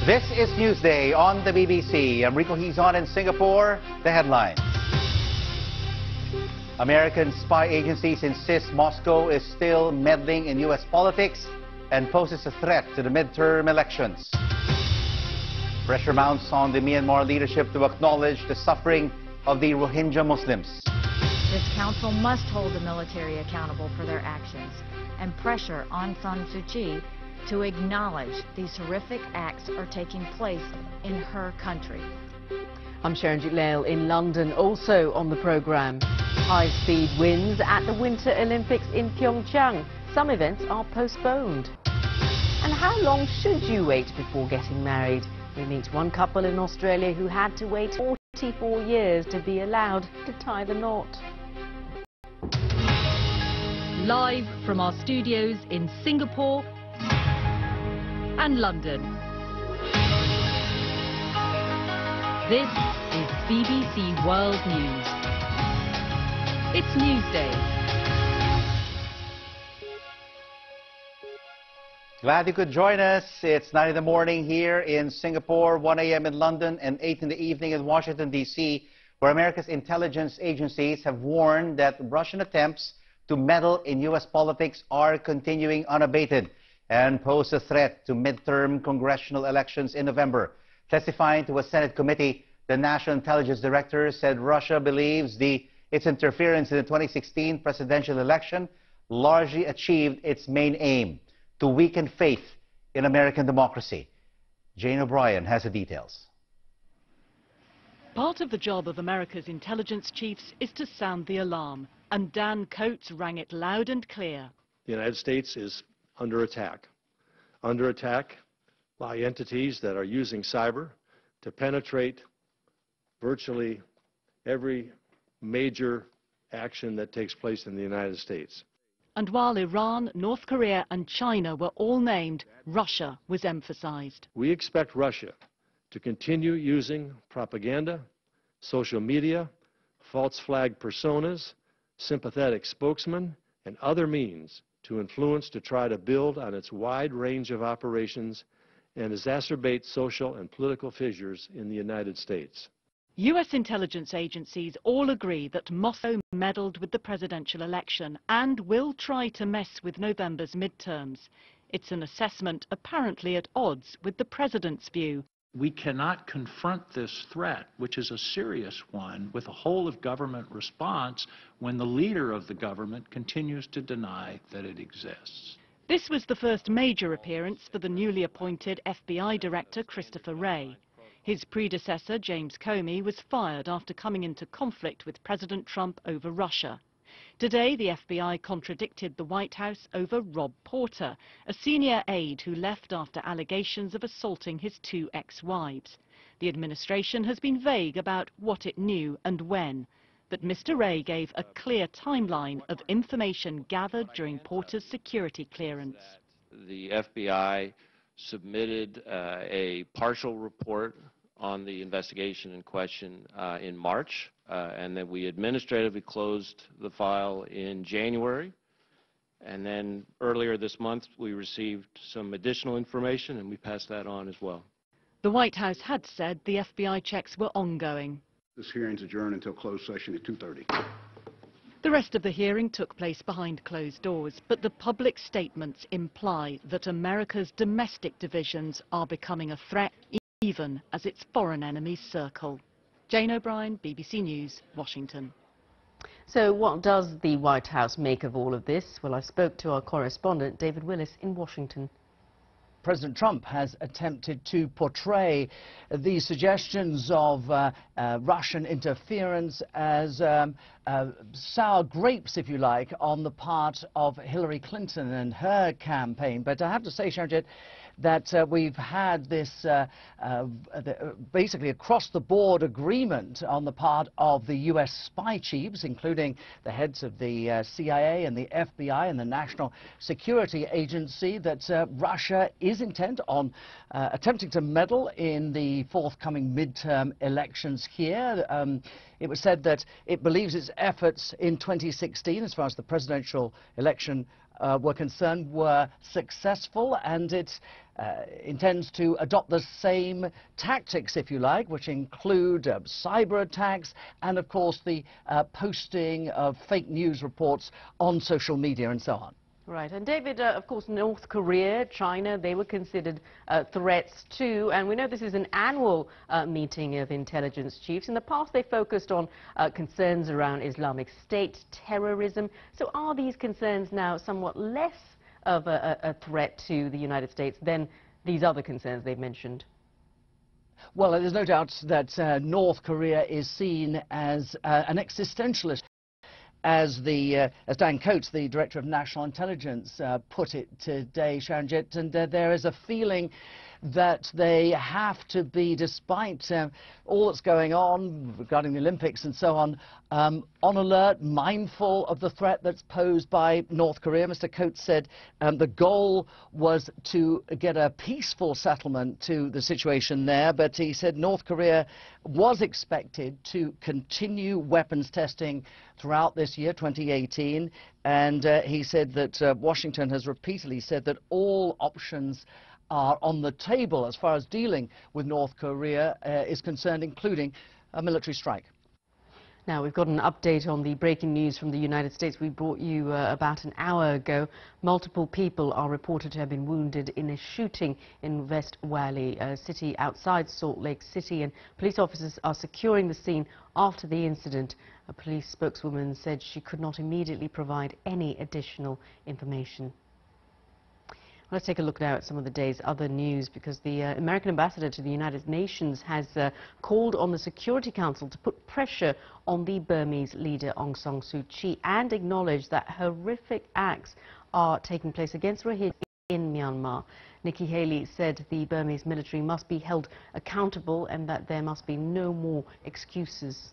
This is Newsday on the BBC. I'm Rico Hizon in Singapore. The headlines. American spy agencies insist Moscow is still meddling in U.S. politics and poses a threat to the midterm elections. Pressure mounts on the Myanmar leadership to acknowledge the suffering of the Rohingya Muslims. This council must hold the military accountable for their actions and pressure Aung San Suu Kyi to acknowledge these horrific acts are taking place in her country. I'm Sharon Lail in London. Also on the programme, high-speed winds at the Winter Olympics in Pyeongchang. Some events are postponed. And how long should you wait before getting married? We meet one couple in Australia who had to wait 44 years to be allowed to tie the knot. Live from our studios in Singapore and London. This is BBC World News. It's Newsday. Glad you could join us. It's 9 in the morning here in Singapore, 1 a.m. in London, and 8 in the evening in Washington, D.C., where America's intelligence agencies have warned that Russian attempts to meddle in U.S. politics are continuing unabated and pose a threat to midterm congressional elections in November. Testifying to a Senate committee, the National Intelligence Director said Russia believes its interference in the 2016 presidential election largely achieved its main aim: to weaken faith in American democracy. Jane O'Brien has the details. Part of the job of America's intelligence chiefs is to sound the alarm, and Dan Coates rang it loud and clear. The United States is under attack by entities that are using cyber to penetrate virtually every major action that takes place in the United States. And while Iran, North Korea and China were all named, Russia was emphasized. We expect Russia to continue using propaganda, social media, false flag personas, sympathetic spokesmen, and other means to influence, to try to build on its wide range of operations and exacerbate social and political fissures in the United States. U.S. intelligence agencies all agree that Moscow meddled with the presidential election and will try to mess with November's midterms. It's an assessment apparently at odds with the president's view. We cannot confront this threat, which is a serious one, with a whole-of-government response when the leader of the government continues to deny that it exists. This was the first major appearance for the newly appointed FBI Director Christopher Wray. His predecessor, James Comey, was fired after coming into conflict with President Trump over Russia. Today, the FBI contradicted the White House over Rob Porter, a senior aide who left after allegations of assaulting his two ex-wives. The administration has been vague about what it knew and when, but Mr. Wray gave a clear timeline of information gathered during Porter's security clearance. The FBI submitted a partial report on the investigation in question in March, and then we administratively closed the file in January. And then earlier this month, we received some additional information, and we passed that on as well. The White House had said the FBI checks were ongoing. This hearing's adjourned until closed session at 2:30. The rest of the hearing took place behind closed doors, but the public statements imply that America's domestic divisions are becoming a threat even as its foreign enemies circle. Jane O'Brien, BBC News, Washington. So what does the White House make of all of this? Well, I spoke to our correspondent, David Willis, in Washington. President Trump has attempted to portray these suggestions of Russian interference as sour grapes, if you like, on the part of Hillary Clinton and her campaign. But I have to say, Sharon, that we've had this basically across-the-board agreement on the part of the U.S. spy chiefs, including the heads of the CIA and the FBI and the National Security Agency, that Russia is intent on attempting to meddle in the forthcoming midterm elections here. It was said that it believes its efforts in 2016, as far as the presidential election were concerned, were successful, and it intends to adopt the same tactics, if you like, which include cyber attacks and, of course, the posting of fake news reports on social media and so on. Right, and David, of course, North Korea, China, they were considered threats too, and we know this is an annual meeting of intelligence chiefs. In the past, they focused on concerns around Islamic State, terrorism. So are these concerns now somewhat less of a threat to the United States than these other concerns they've mentioned? Well, there's no doubt that North Korea is seen as an existentialist. As Dan Coates, the Director of National Intelligence, put it today, Sharanjit, and there is a feeling that they have to be, despite all that's going on regarding the Olympics and so on alert, mindful of the threat that's posed by North Korea. Mr. Coates said the goal was to get a peaceful settlement to the situation there, but he said North Korea was expected to continue weapons testing throughout this year, 2018, and he said that Washington has repeatedly said that all options are on the table as far as dealing with North Korea is concerned, including a military strike. Now, we've got an update on the breaking news from the United States we brought you about an hour ago. Multiple people are reported to have been wounded in a shooting in West Valley, a city outside Salt Lake City, and police officers are securing the scene after the incident. A police spokeswoman said she could not immediately provide any additional information. Let's take a look now at some of the day's other news, because the American ambassador to the United Nations has called on the Security Council to put pressure on the Burmese leader Aung San Suu Kyi and acknowledge that horrific acts are taking place against Rohingya in Myanmar. Nikki Haley said the Burmese military must be held accountable and that there must be no more excuses.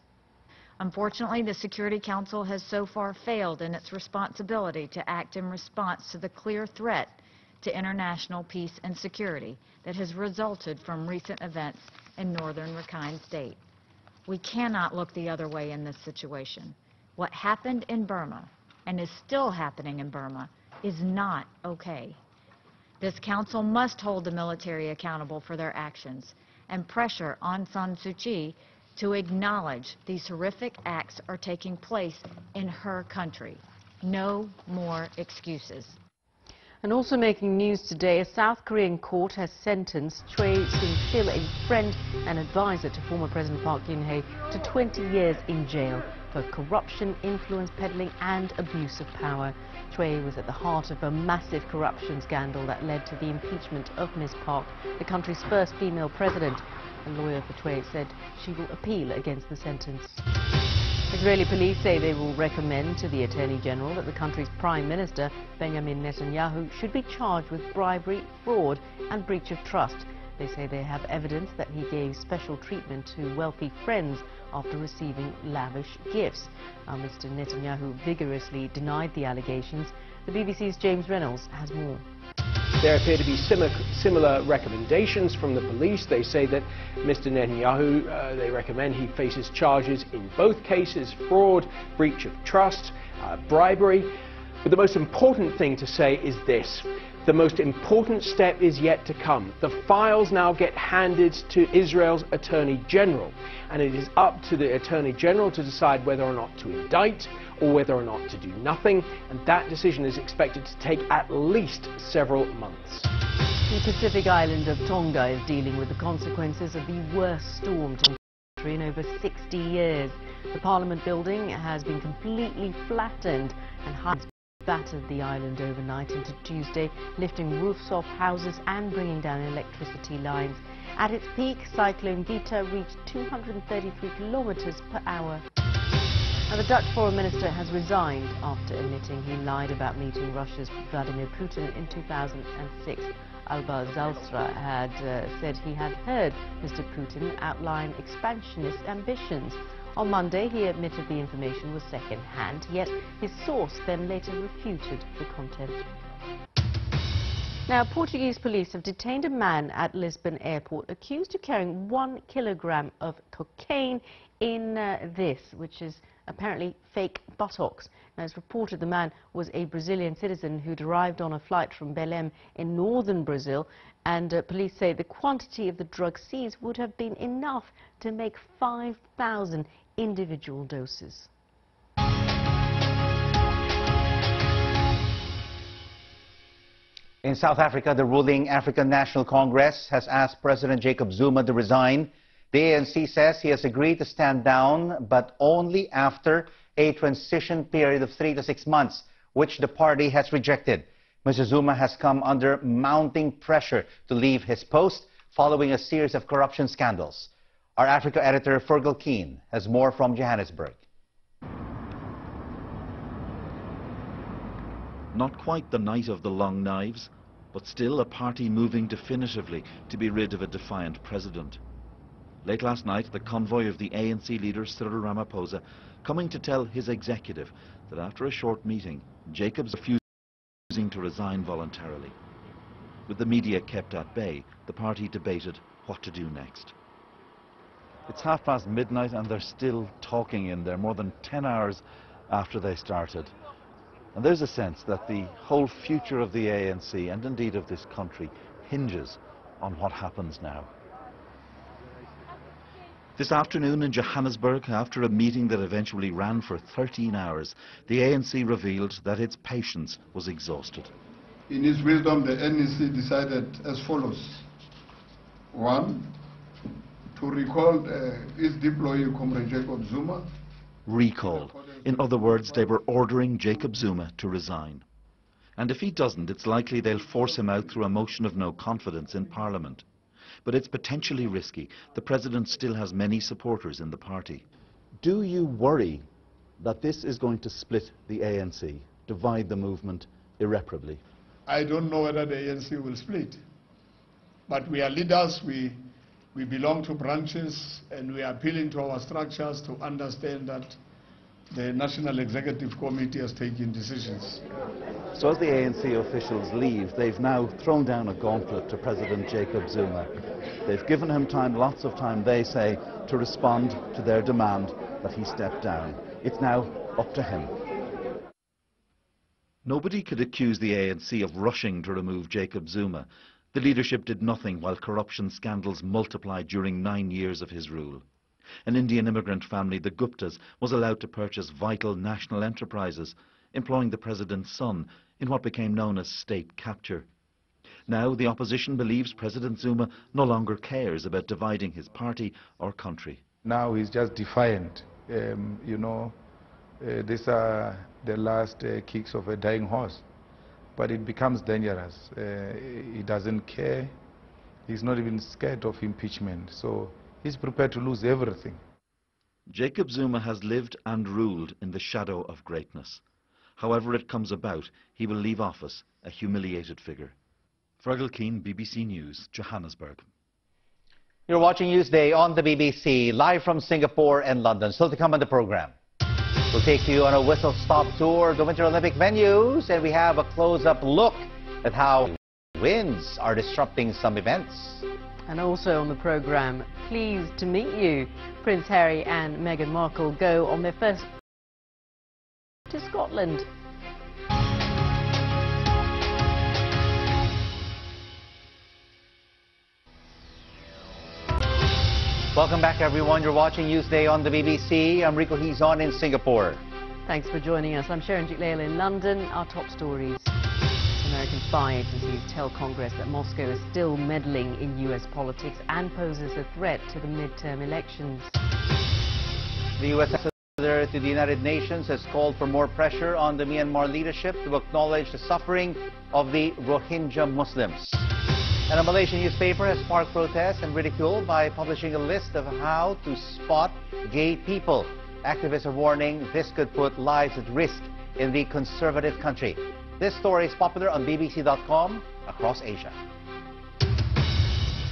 Unfortunately, the Security Council has so far failed in its responsibility to act in response to the clear threat to international peace and security that has resulted from recent events in northern Rakhine State. We cannot look the other way in this situation. What happened in Burma, and is still happening in Burma, is not okay. This council must hold the military accountable for their actions and pressure Aung San Suu Kyi to acknowledge these horrific acts are taking place in her country. No more excuses. And also making news today, a South Korean court has sentenced Choi Soon-sil, a friend and advisor to former President Park Geun-hye, to 20 years in jail for corruption, influence peddling and abuse of power. Choi was at the heart of a massive corruption scandal that led to the impeachment of Ms. Park, the country's first female president. A lawyer for Choi said she will appeal against the sentence. Israeli police say they will recommend to the Attorney General that the country's Prime Minister, Benjamin Netanyahu, should be charged with bribery, fraud and breach of trust. They say they have evidence that he gave special treatment to wealthy friends after receiving lavish gifts. Mr. Netanyahu vigorously denied the allegations. The BBC's James Reynolds has more. There appear to be similar recommendations from the police. They say that Mr. Netanyahu, they recommend he faces charges in both cases: fraud, breach of trust, bribery. But the most important thing to say is this: the most important step is yet to come. The files now get handed to Israel's Attorney General, and it is up to the Attorney General to decide whether or not to indict or whether or not to do nothing, and that decision is expected to take at least several months. The Pacific island of Tonga is dealing with the consequences of the worst storm to the country in over 60 years. The Parliament building has been completely flattened, and heights battered the island overnight into Tuesday, lifting roofs off houses and bringing down electricity lines. At its peak, Cyclone Gita reached 233 kilometers per hour. Now, the Dutch Foreign Minister has resigned after admitting he lied about meeting Russia's Vladimir Putin in 2006. Alba Zalstra had said he had heard Mr. Putin outline expansionist ambitions. On Monday, he admitted the information was second-hand, yet his source then later refuted the content. Now, Portuguese police have detained a man at Lisbon airport accused of carrying 1 kilogram of cocaine in this, which is apparently fake buttocks. Now, it's reported the man was a Brazilian citizen who'd arrived on a flight from Belém in northern Brazil, and police say the quantity of the drug seized would have been enough to make 5,000 individual doses. In South Africa, the ruling African National Congress has asked President Jacob Zuma to resign. The ANC says he has agreed to stand down, but only after a transition period of 3 to 6 months, which the party has rejected. Mr. Zuma has come under mounting pressure to leave his post following a series of corruption scandals. Our Africa editor, Fergal Keane, has more from Johannesburg. Not quite the night of the long knives, but still a party moving definitively to be rid of a defiant president. Late last night, the convoy of the ANC leader Cyril Ramaphosa coming to tell his executive that after a short meeting, Jacob's refusing to resign voluntarily. With the media kept at bay, the party debated what to do next. It's midnight and they're still talking in there, more than 10 hours after they started. And there's a sense that the whole future of the ANC, and indeed of this country, hinges on what happens now. This afternoon in Johannesburg, after a meeting that eventually ran for 13 hours, the ANC revealed that its patience was exhausted. In its wisdom, the NEC decided as follows. 1, to recall its deployee, Comrade Jacob Zuma. Recall. In other words, they were ordering Jacob Zuma to resign. And if he doesn't, it's likely they'll force him out through a motion of no confidence in Parliament. But it's potentially risky. The President still has many supporters in the party. Do you worry that this is going to split the ANC, divide the movement irreparably? I don't know whether the ANC will split. But we are leaders, we belong to branches, and we are appealing to our structures to understand that the National Executive Committee has taken decisions. So as the ANC officials leave, they've now thrown down a gauntlet to President Jacob Zuma. They've given him time, lots of time, they say, to respond to their demand that he step down. It's now up to him. Nobody could accuse the ANC of rushing to remove Jacob Zuma. The leadership did nothing while corruption scandals multiplied during 9 years of his rule. An Indian immigrant family, the Guptas, was allowed to purchase vital national enterprises, employing the president's son in what became known as state capture. Now the opposition believes President Zuma no longer cares about dividing his party or country. Now he's just defiant. These are the last kicks of a dying horse. But it becomes dangerous. He doesn't care. He's not even scared of impeachment. So he's prepared to lose everything. Jacob Zuma has lived and ruled in the shadow of greatness. However it comes about, he will leave office a humiliated figure. Fergal Keane, BBC News, Johannesburg. You're watching Newsday on the BBC, live from Singapore and London. Still to come on the program. We'll take you on a whistle-stop tour of the Winter Olympic venues, and we have a close-up look at how winds are disrupting some events. And also on the program, pleased to meet you. Prince Harry and Meghan Markle go on their first to Scotland. Welcome back, everyone. You're watching Newsday on the BBC. I'm Rico Hizon in Singapore. Thanks for joining us. I'm Sharon Jiklail in London. Our top stories. American spy agencies tell Congress that Moscow is still meddling in U.S. politics and poses a threat to the midterm elections. The U.S. Ambassador to the United Nations has called for more pressure on the Myanmar leadership to acknowledge the suffering of the Rohingya Muslims. And a Malaysian newspaper has sparked protests and ridicule by publishing a list of how to spot gay people. Activists are warning this could put lives at risk in the conservative country. This story is popular on BBC.com across Asia.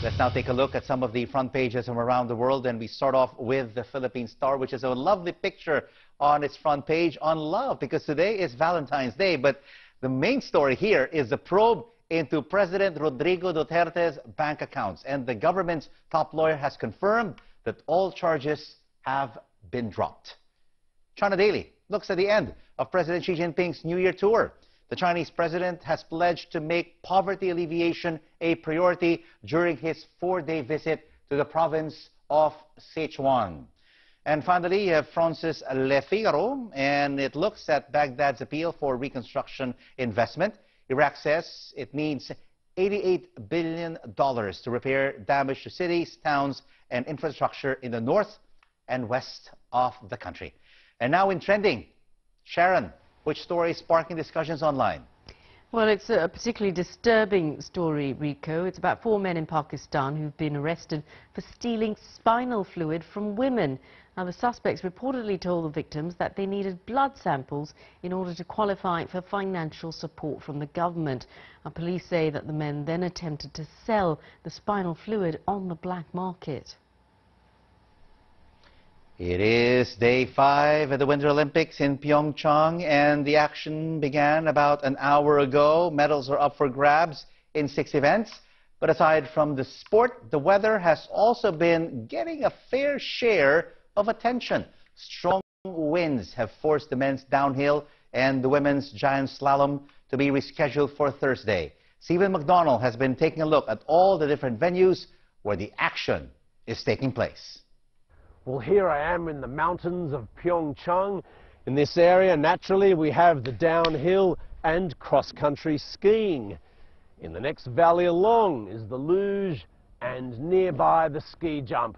Let's now take a look at some of the front pages from around the world, and we start off with the Philippine Star, which is a lovely picture on its front page on love, because today is Valentine's Day, but the main story here is the probe into President Rodrigo Duterte's bank accounts. And the government's top lawyer has confirmed that all charges have been dropped. China Daily looks at the end of President Xi Jinping's New Year tour. The Chinese president has pledged to make poverty alleviation a priority during his 4-day visit to the province of Sichuan. And finally, France's Le Figaro, and it looks at Baghdad's appeal for reconstruction investment. Iraq says it needs $88 billion to repair damage to cities, towns, and infrastructure in the north and west of the country. And now in trending, Sharon, which story is sparking discussions online? Well, it's a particularly disturbing story, Rico. It's about 4 men in Pakistan who've been arrested for stealing spinal fluid from women. Now, the suspects reportedly told the victims that they needed blood samples in order to qualify for financial support from the government. Now, police say that the men then attempted to sell the spinal fluid on the black market. It is day 5 at the Winter Olympics in Pyeongchang, and the action began about an hour ago. Medals are up for grabs in 6 events. But aside from the sport, the weather has also been getting a fair share of attention. Strong winds have forced the men's downhill and the women's giant slalom to be rescheduled for Thursday. Stephen McDonald has been taking a look at all the different venues where the action is taking place. Well, here I am in the mountains of Pyeongchang. In this area, naturally, we have the downhill and cross-country skiing. In the next valley along is the luge and nearby the ski jump.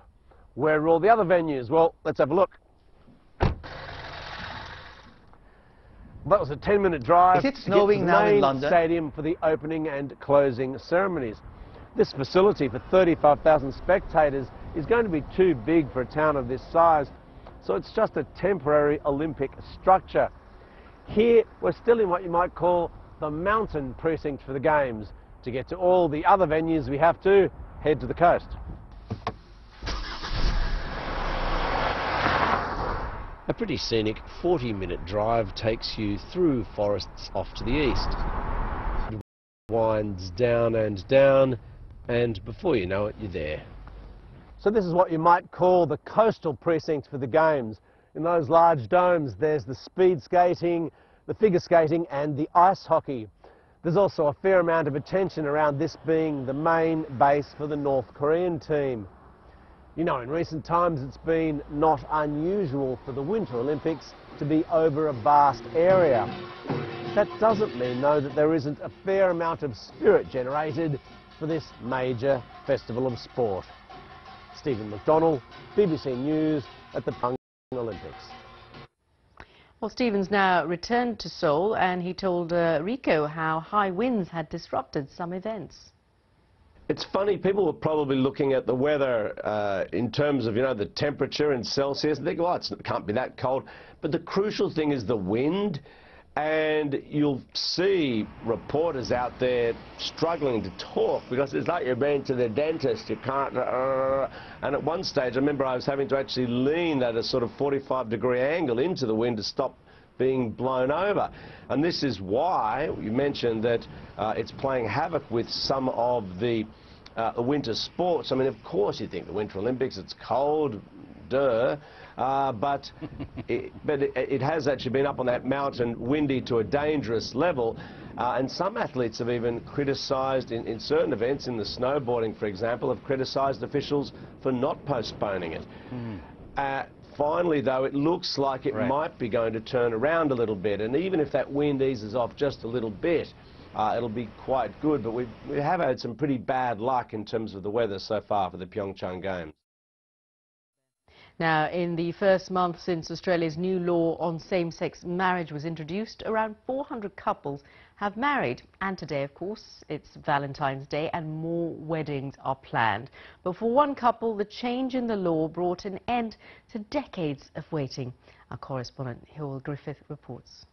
Where are all the other venues? Well, let's have a look. That was a 10-minute drive. Is it snowing now in London? Stadium for the opening and closing ceremonies. This facility for 35,000 spectators is going to be too big for a town of this size, so it's just a temporary Olympic structure. Here, we're still in what you might call the mountain precinct for the Games. To get to all the other venues, we have to head to the coast. A pretty scenic 40-minute drive takes you through forests off to the east. It winds down and down, and before you know it, you're there. So this is what you might call the coastal precinct for the Games. In those large domes, there's the speed skating, the figure skating, and the ice hockey. There's also a fair amount of attention around this being the main base for the North Korean team. You know, in recent times it's been not unusual for the Winter Olympics to be over a vast area. That doesn't mean, though, that there isn't a fair amount of spirit generated for this major festival of sport. Stephen McDonald, BBC News at the Pyeongchang Olympics. Well, Stephen's now returned to Seoul, and he told Rico how high winds had disrupted some events. It's funny, people were probably looking at the weather in terms of, you know, the temperature in Celsius. They go, oh, it can't be that cold. But the crucial thing is the wind. And you'll see reporters out there struggling to talk because it's like you're being to the dentist. You can't... And at one stage, I remember I was having to actually lean at a sort of 45-degree angle into the wind to stop being blown over. And this is why you mentioned that it's playing havoc with some of the winter sports. I mean, of course, you think the Winter Olympics, it's cold, duh. But it has actually been up on that mountain, windy to a dangerous level. And some athletes have even criticised, in certain events, in the snowboarding, for example, have criticised officials for not postponing it. Finally, though, it looks like it might be going to turn around a little bit. And even if that wind eases off just a little bit, it'll be quite good. But we have had some pretty bad luck in terms of the weather so far for the Pyeongchang Games. Now, in the first month since Australia's new law on same-sex marriage was introduced, around 400 couples have married. And today, of course, it's Valentine's Day and more weddings are planned. But for one couple, the change in the law brought an end to decades of waiting. Our correspondent, Hill Griffith, reports.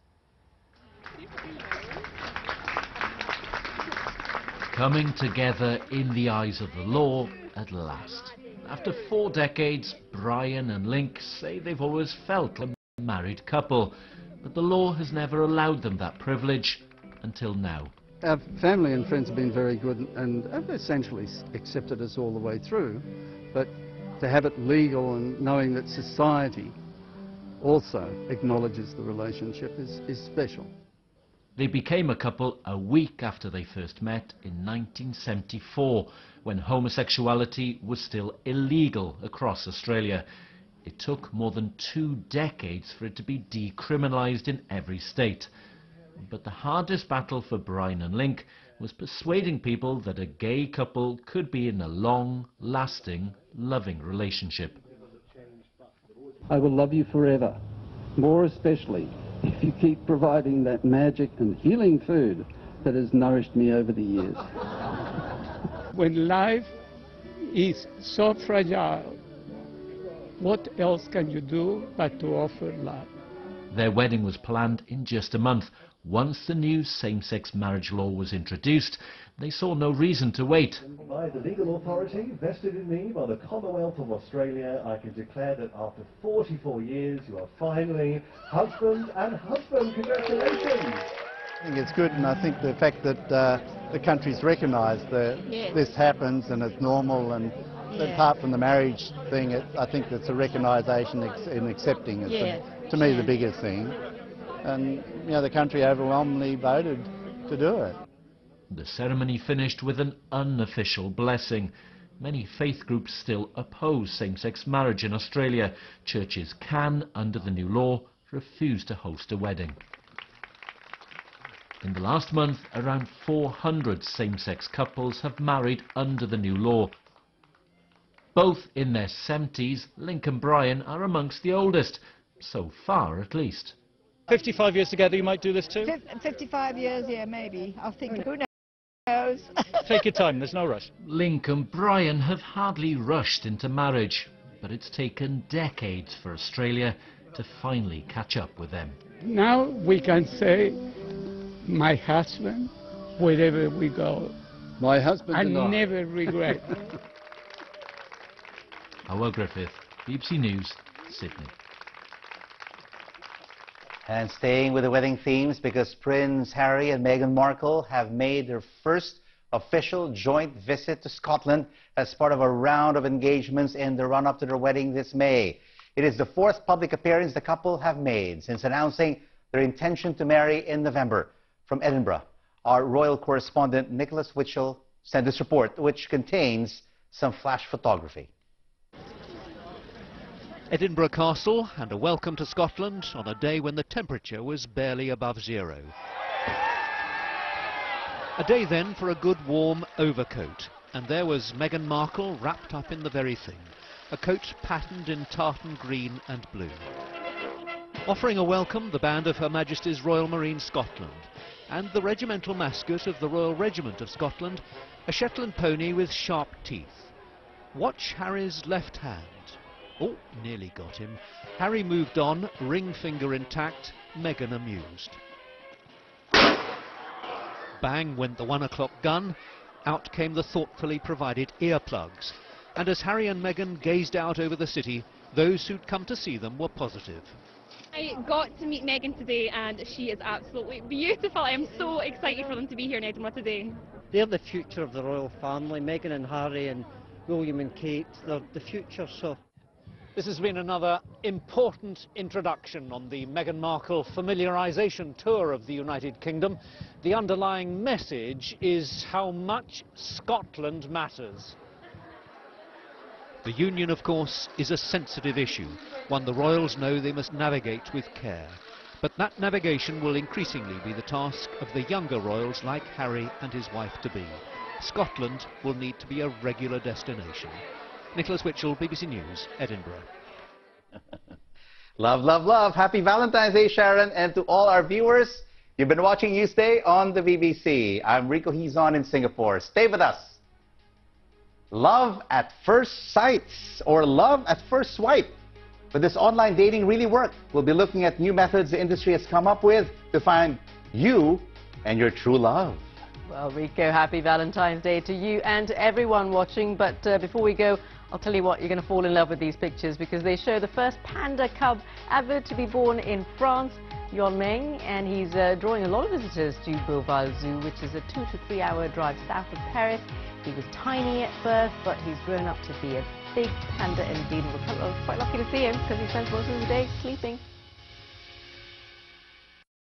Coming together in the eyes of the law at last. After 4 decades, Brian and Link say they've always felt a married couple, but the law has never allowed them that privilege until now. our family and friends have been very good and have essentially accepted us all the way through. But to have it legal and knowing that society also acknowledges the relationship is special. They became a couple a week after they first met in 1974, when homosexuality was still illegal across Australia. It took more than 2 decades for it to be decriminalised in every state. But the hardest battle for Brian and Link was persuading people that a gay couple could be in a long, lasting, loving relationship. I will love you forever, more especially if you keep providing that magic and healing food that has nourished me over the years. When life is so fragile, what else can you do but to offer love? Their wedding was planned in just a month. Once the new same-sex marriage law was introduced, they saw no reason to wait. By the legal authority vested in me by the Commonwealth of Australia, I can declare that after 44 years you are finally husband and husband. Congratulations! I think it's good, and I think the fact that the country's recognised that this happens and it's normal, and apart from the marriage thing, I think it's a recognition in accepting it. To me, the biggest thing. And, you know, the country overwhelmingly voted to do it. The ceremony finished with an unofficial blessing. Many faith groups still oppose same-sex marriage in Australia. Churches can, under the new law, refuse to host a wedding. In the last month, around 400 same-sex couples have married under the new law. Both in their 70s, Link and Brian are amongst the oldest, so far at least. 55 years together, you might do this too? 55 years, yeah, maybe. I think, who knows? Take your time, there's no rush. Link and Brian have hardly rushed into marriage, but it's taken decades for Australia to finally catch up with them. Now we can say, my husband, wherever we go. My husband and I never regret. Howell Griffith, BBC News, Sydney. And staying with the wedding themes, because Prince Harry and Meghan Markle have made their first official joint visit to Scotland as part of a round of engagements in the run-up to their wedding this May. It is the 4th public appearance the couple have made since announcing their intention to marry in November. From Edinburgh, our royal correspondent Nicholas Witchell sent this report, which contains some flash photography. Edinburgh Castle and a welcome to Scotland on a day when the temperature was barely above zero. A day then for a good warm overcoat, and there was Meghan Markle wrapped up in the very thing, a coat patterned in tartan green and blue. Offering a welcome, the band of Her Majesty's Royal Marines Scotland and the regimental mascot of the Royal Regiment of Scotland, a Shetland pony with sharp teeth. Watch Harry's left hand. Oh, nearly got him. Harry moved on, ring finger intact, Meghan amused. Bang went the 1 o'clock gun. Out came the thoughtfully provided earplugs. And as Harry and Meghan gazed out over the city, those who'd come to see them were positive. I got to meet Meghan today and she is absolutely beautiful. I am so excited for them to be here in Edinburgh today. They're the future of the royal family. Meghan and Harry and William and Kate, they're the future, so. This has been another important introduction on the Meghan Markle familiarisation tour of the United Kingdom. The underlying message is how much Scotland matters. The union, of course, is a sensitive issue, one the royals know they must navigate with care. But that navigation will increasingly be the task of the younger royals like Harry and his wife-to-be. Scotland will need to be a regular destination. Nicholas Witchell, BBC News, Edinburgh. Love, love, love. Happy Valentine's Day, Sharon. And to all our viewers, you've been watching Newsday on the BBC. I'm Rico Hizon in Singapore. Stay with us. Love at first sight, or love at first swipe. But this online dating really work? We'll be looking at new methods the industry has come up with to find you and your true love. Well, Rico, happy Valentine's Day to you and to everyone watching. But before we go, I'll tell you what, you're going to fall in love with these pictures because they show the first panda cub ever to be born in France. Yonmeng, and he's drawing a lot of visitors to Beauval Zoo, which is a 2 to 3 hour drive south of Paris. He was tiny at birth, but he's grown up to be a big panda indeed. We're quite lucky to see him because he spends most of the day sleeping.